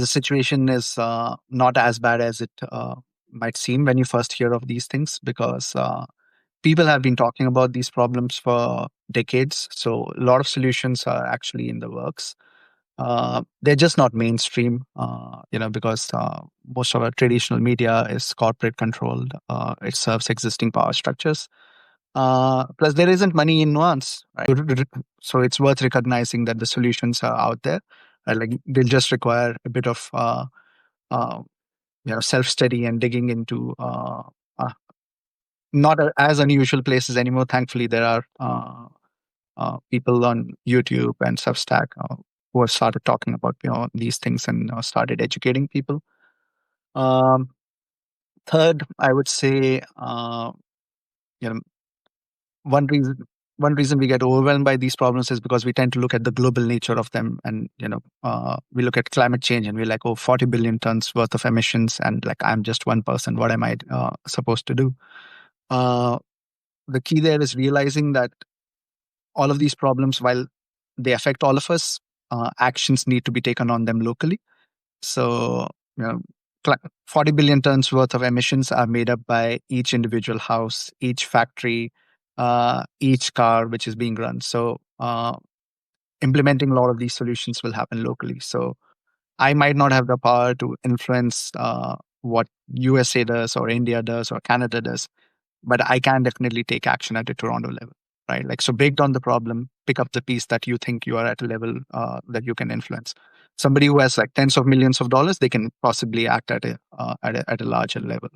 the situation is not as bad as it might seem when you first hear of these things, because people have been talking about these problems for decades. So a lot of solutions are actually in the works. They're just not mainstream, because most of our traditional media is corporate controlled. It serves existing power structures. Plus, there isn't money in nuance, right? So it's worth recognizing that the solutions are out there. Like they'll just require a bit of uh, self study and digging into uh, not as unusual places anymore. Thankfully, there are people on YouTube and Substack who have started talking about these things and started educating people. Um, Third, I would say you know one reason one reason we get overwhelmed by these problems is because we tend to look at the global nature of them, and we look at climate change and we're like, oh, 40 billion tons worth of emissions, and like I'm just one person. What am I supposed to do? Uh, the key there is realizing that all of these problems, while they affect all of us, actions need to be taken on them locally. So, you know, 40 billion tons worth of emissions are made up by each individual house, each factory, each car which is being run. So, implementing a lot of these solutions will happen locally. So, I might not have the power to influence what USA does or India does or Canada does, but I can definitely take action at a Toronto level, right? Like, so break down the problem, pick up the piece that you think you are at a level that you can influence. Somebody who has like tens of millions of dollars, they can possibly act at a larger level,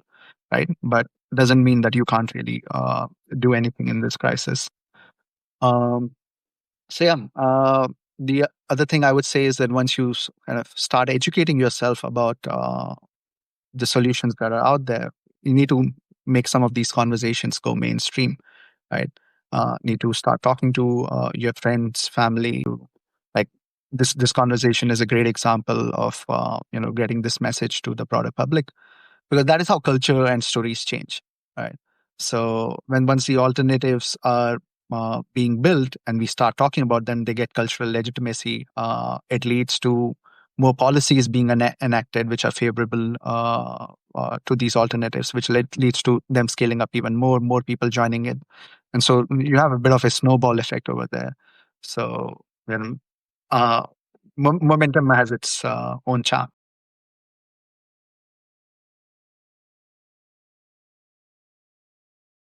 right? But doesn't mean that you can't really do anything in this crisis. Um, so yeah, the other thing I would say is that once you kind of start educating yourself about the solutions that are out there, you need to make some of these conversations go mainstream, right? Need to start talking to your friends, family. Like this conversation is a great example of getting this message to the broader public, because that is how culture and stories change, right? So when once the alternatives are being built and we start talking about them, they get cultural legitimacy. It leads to more policies being enacted which are favorable to these alternatives, which leads to them scaling up even more people joining it, and so you have a bit of a snowball effect over there. So uh, momentum has its own charm.